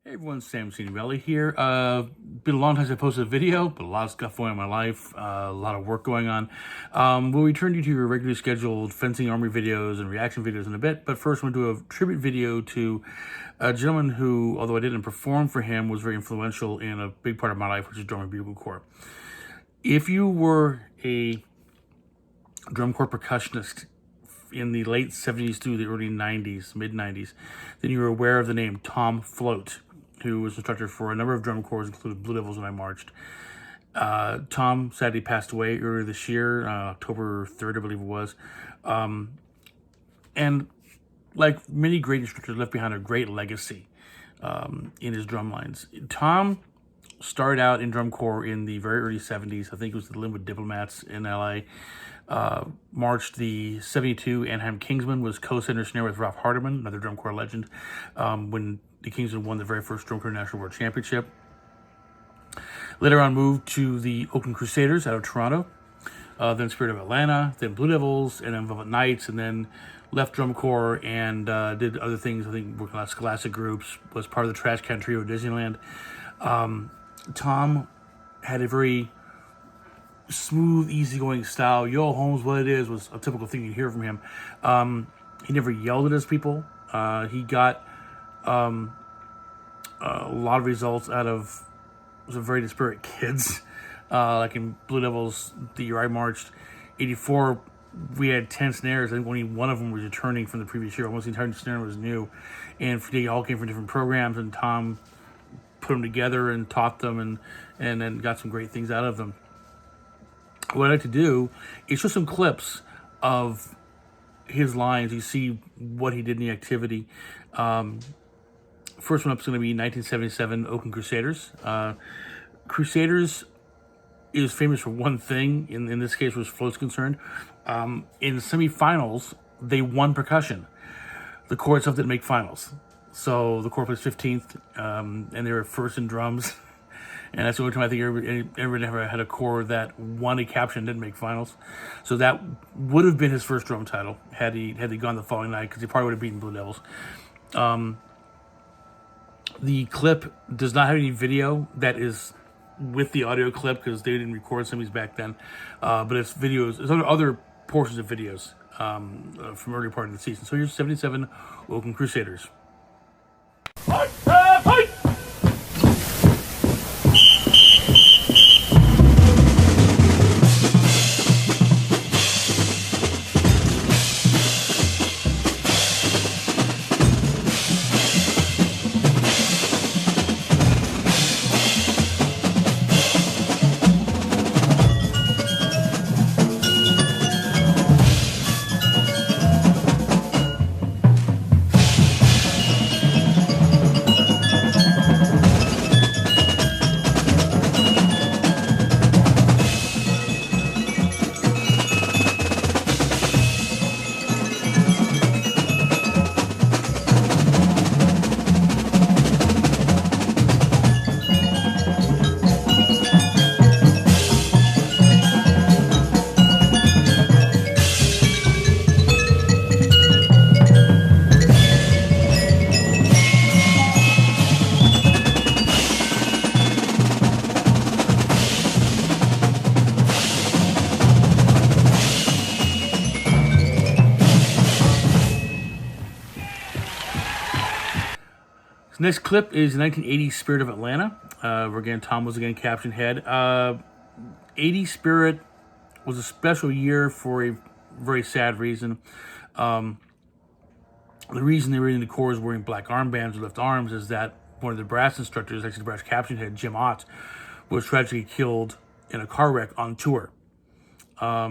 Hey everyone, Sam Cianelli here. Been a long time since I posted a video, but a lot of stuff going on in my life, a lot of work going on. We'll return you to your regularly scheduled fencing army videos and reaction videos in a bit, but first I'm going to do a tribute video to a gentleman who, although I didn't perform for him, was very influential in a big part of my life, which is drum and bugle corps. If you were a drum corps percussionist in the late 70s through the early 90s, mid-90s, then you were aware of the name Tom Float, who was instructor for a number of drum corps, including Blue Devils when I marched. Tom sadly passed away earlier this year, October 3rd, I believe it was. And like many great instructors, left behind a great legacy in his drum lines. Tom started out in drum corps in the very early 70s. I think it was the Linwood Diplomats in LA. Marched the 72 Anaheim Kingsmen, was co-center snare with Ralph Hardiman, another drum corps legend, when the Kingsmen won the very first Drum Corps National World Championship. Later on moved to the Oakland Crusaders out of Toronto, then Spirit of Atlanta, then Blue Devils, and then Velvet Knights, and then left drum corps and did other things. I think worked on scholastic groups, was part of the Trash Can Trio at Disneyland. Tom had a very smooth, easygoing style. Yo, Holmes, what it is, was a typical thing you hear from him. He never yelled at his people. He got a lot of results out of some very disparate kids. Like in Blue Devils, the year I marched, 84, we had 10 snares. I think only one of them was returning from the previous year. Almost the entire snare was new. And they all came from different programs, and Tom put them together and taught them and then got some great things out of them. What I'd like to do is show some clips of his lines. You see what he did in the activity. First one up is going to be 1977 Oakland Crusaders. Crusaders is famous for one thing, in this case was float's concerned. In semifinals, they won percussion. The corps itself didn't make finals. So the corps was 15th, and they were first in drums. And that's the only time I think everybody ever had a corps that won a caption and didn't make finals. So that would have been his first drum title had he gone the following night, because he probably would have beaten Blue Devils. The clip does not have any video that is with the audio clip, because they didn't record some of these back then. But it's videos, it's other portions of videos from early part of the season. So here's 77 Oakland Crusaders. Next clip is 1980 Spirit of Atlanta, where again Tom was again caption head. 80 Spirit was a special year for a very sad reason. The reason they were in the corps wearing black armbands or left arms is that one of the brass instructors, actually the brass caption head, Jim Ott, was tragically killed in a car wreck on tour. So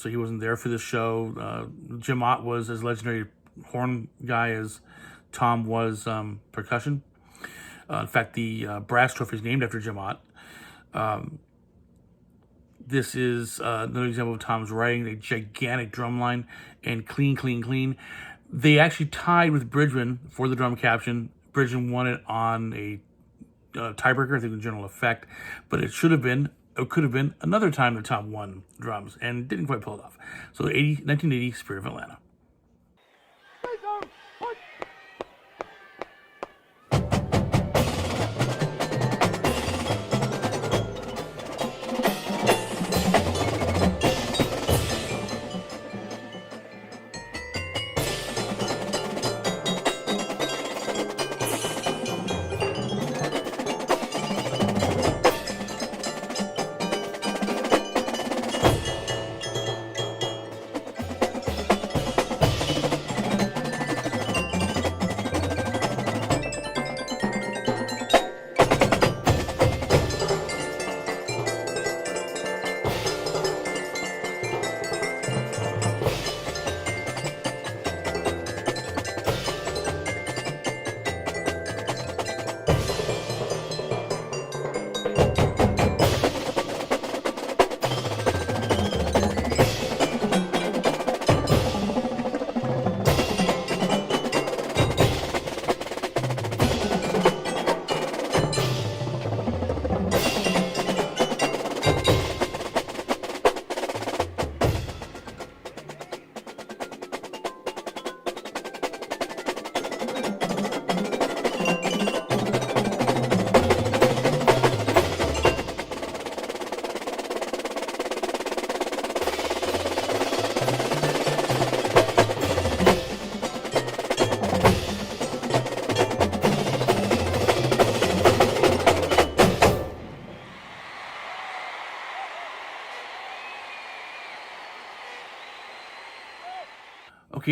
he wasn't there for this show. Jim Ott was as legendary horn guy as Tom was percussion. In fact, the brass trophy is named after Jim Ott. This is another example of Tom's writing, a gigantic drum line, and clean, clean, clean. They actually tied with Bridgman for the drum caption. Bridgman won it on a tiebreaker, I think, the general effect, but it should have been, it could have been another time that Tom won drums and didn't quite pull it off. So 1980 Spirit of Atlanta.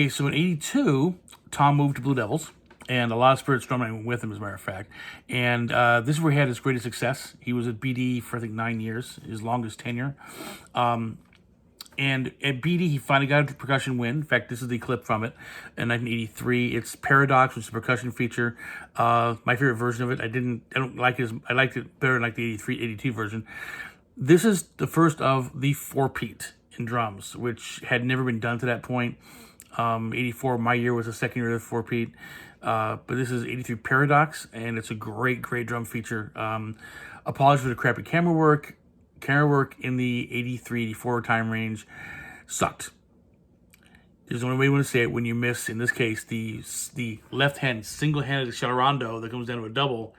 Okay, so in '82, Tom moved to Blue Devils, and a lot of Spirits drumming went with him, as a matter of fact. And this is where he had his greatest success. He was at BD for, I think, 9 years, his longest tenure. And at BD, he finally got a percussion win. In fact, this is the clip from it in 1983. It's Paradox, which is a percussion feature. My favorite version of it. I don't like it. I liked it better than like the '82 version. This is the first of the four-peat in drums, which had never been done to that point. '84, my year, was the second year of the four-peat. But this is '83 Paradox, and it's a great drum feature. Apologies for the crappy camera work. Camera work in the '83, '84 time range sucked. There's only way you want to say it when you miss, in this case, the left hand single-handed Shalarando that comes down to a double,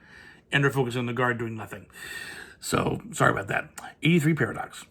and they're focusing on the guard doing nothing. So, sorry about that. '83 Paradox.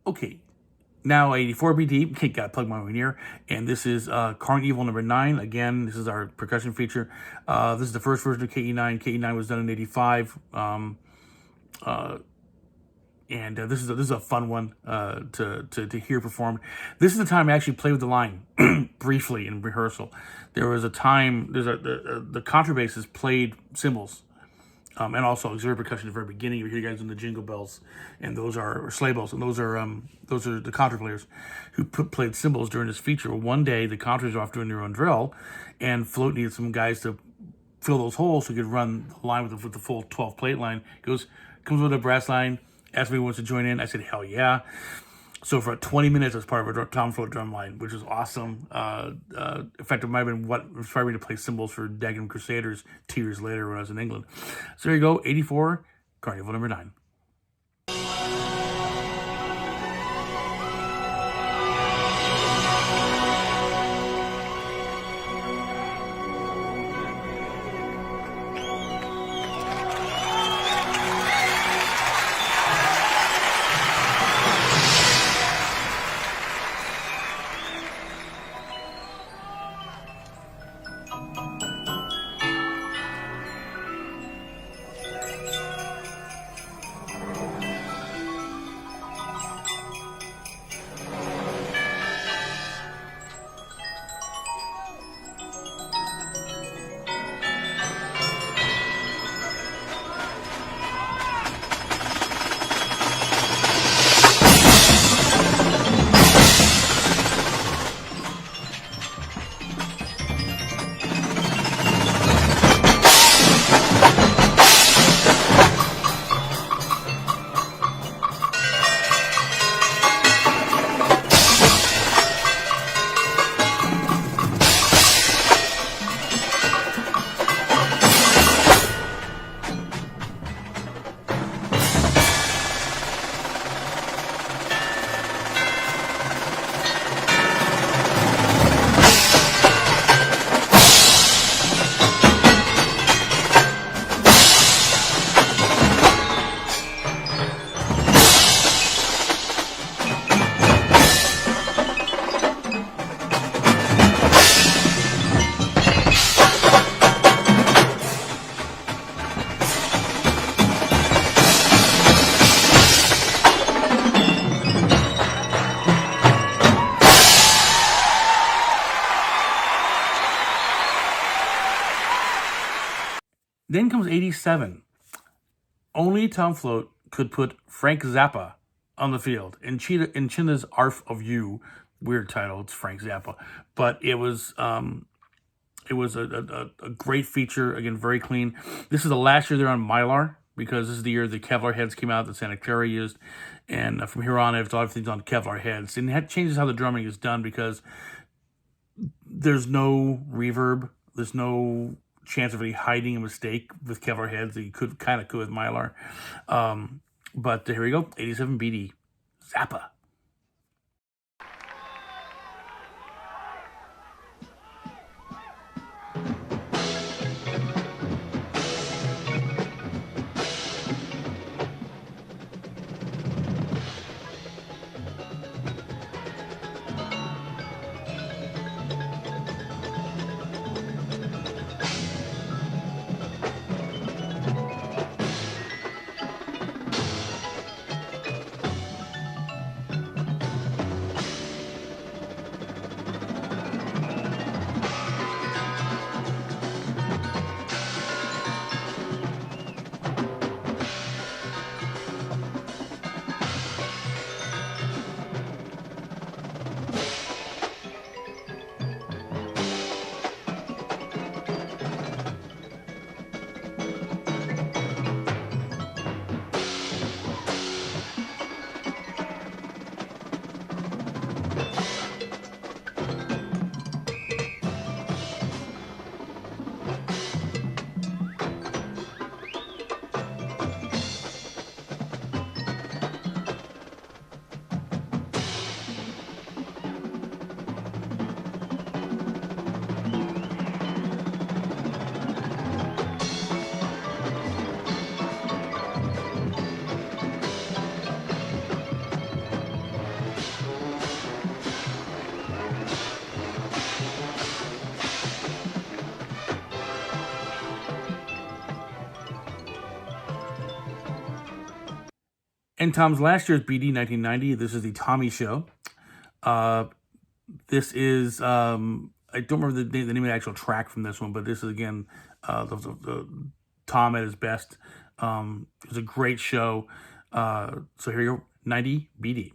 Okay, now '84 BD. Okay, gotta plug my own ear. And this is Carnival number 9. Again, this is our percussion feature. This is the first version of KE9. KE9 was done in '85. And this is a fun one to hear performed. This is the time I actually played with the line briefly in rehearsal. There was a time the contrabasses played cymbals. And also auxiliary percussion at the very beginning. You hear guys in the jingle bells, and those are sleigh bells, and those are the contra players who played cymbals during this feature. Well, one day the contras were off doing their own drill, and Float needed some guys to fill those holes so he could run the line with the full 12 plate line. He comes with a brass line, asked me if he wants to join in. I said hell yeah. So for 20 minutes, I was part of a Tom Float drum line, which was awesome. In fact, it might have been what inspired me to play cymbals for Oakland Crusaders 2 years later when I was in England. So there you go, '84, Carnival number 9. Then comes 87. Only Tom Float could put Frank Zappa on the field in Chinda's Arf of You. Weird title, it's Frank Zappa. But it was a great feature. Again, very clean. This is the last year they're on Mylar, because this is the year the Kevlar heads came out that Santa Clara used. And from here on, everything's on Kevlar heads. And it changes how the drumming is done, because there's no reverb. There's no chance of any hiding a mistake with Kevlar heads that you could with Mylar. But here we go, 87 BD, Zappa. And Tom's last year's BD, 1990. This is the Tommy Show. This is, I don't remember the name of the actual track from this one, but this is, again, the Tom at his best. It was a great show. So here you go, 90 BD.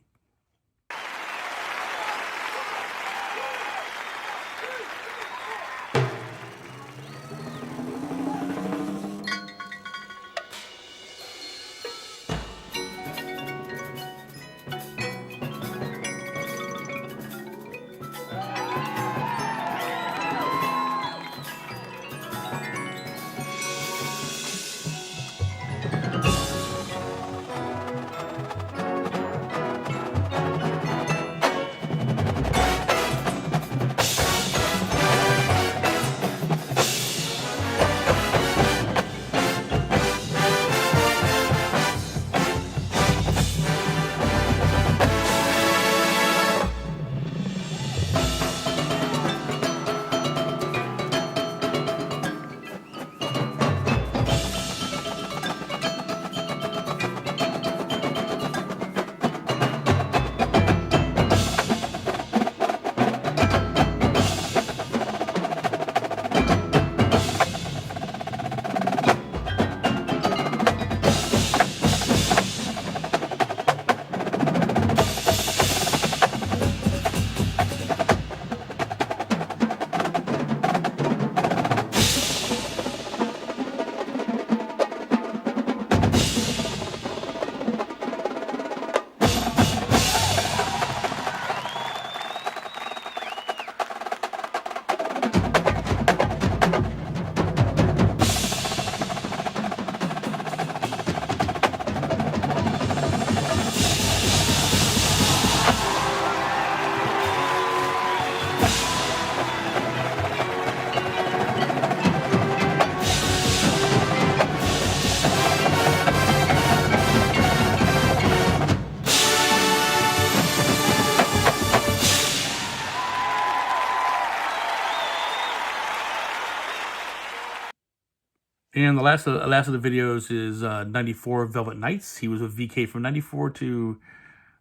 And the last of the videos is 94 Velvet Nights. He was with VK from 94 to,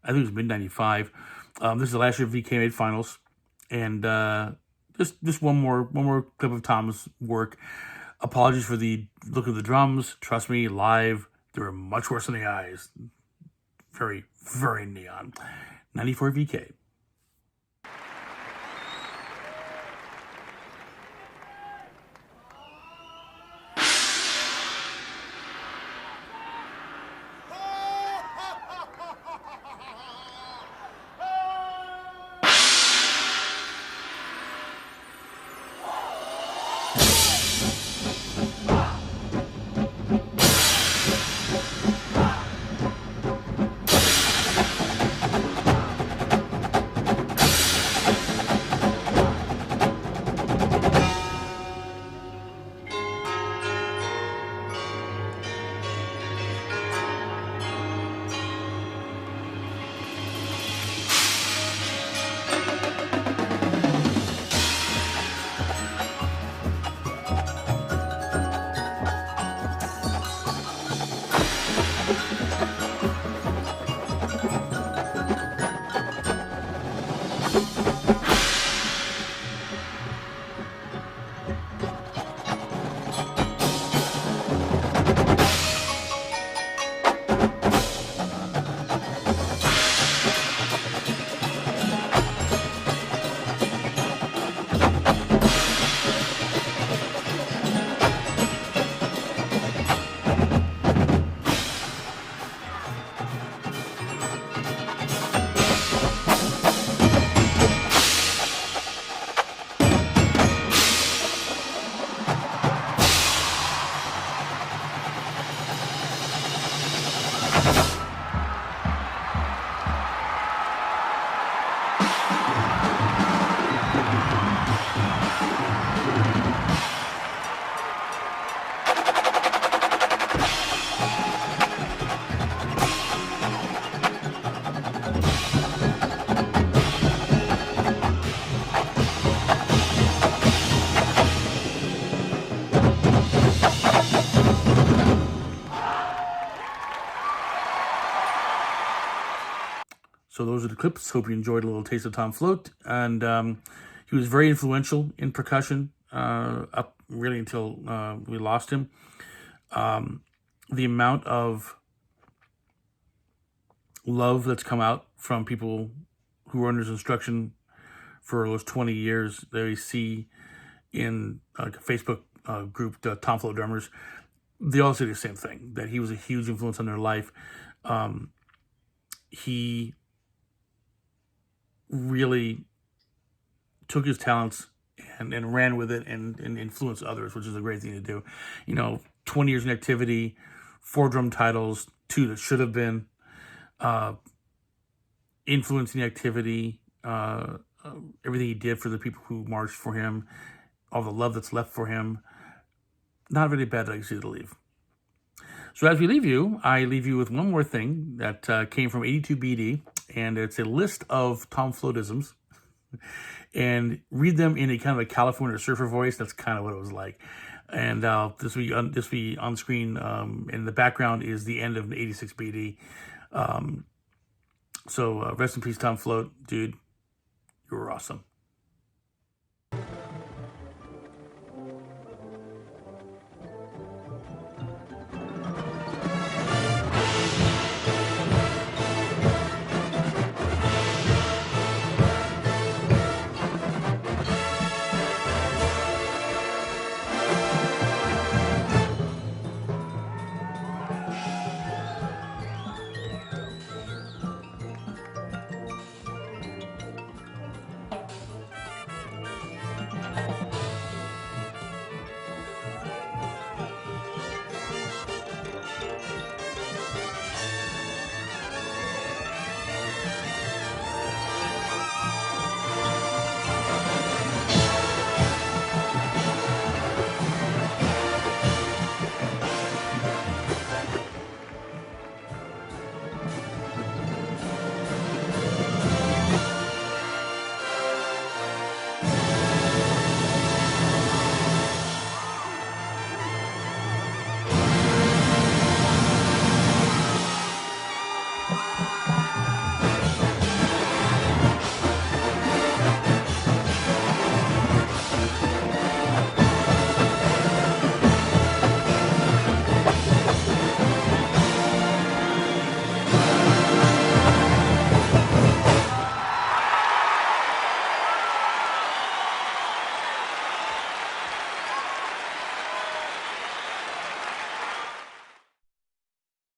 I think it was mid-95. This is the last year VK made finals. And just one more clip of Tom's work. Apologies for the look of the drums. Trust me, live, they were much worse than the eyes. Very, very neon. 94 VK. So those are the clips. Hope you enjoyed a little taste of Tom Float. And he was very influential in percussion up really until we lost him. The amount of love that's come out from people who were under his instruction for those 20 years that we see in a Facebook group, Tom Float Drummers, they all say the same thing, that he was a huge influence on their life. He really took his talents and ran with it and influenced others, which is a great thing to do. 20 years in activity, 4 drum titles, 2 that should have been, influencing activity, everything he did for the people who marched for him, all the love that's left for him. Not a really bad legacy to leave. So as we leave you, I leave you with one more thing that came from 82 BD, and it's a list of Tom Floatisms. And read them in a kind of a California surfer voice. That's kind of what it was like. And this will be on screen. In the background is the end of 86 BD. So rest in peace, Tom Float. Dude, you were awesome.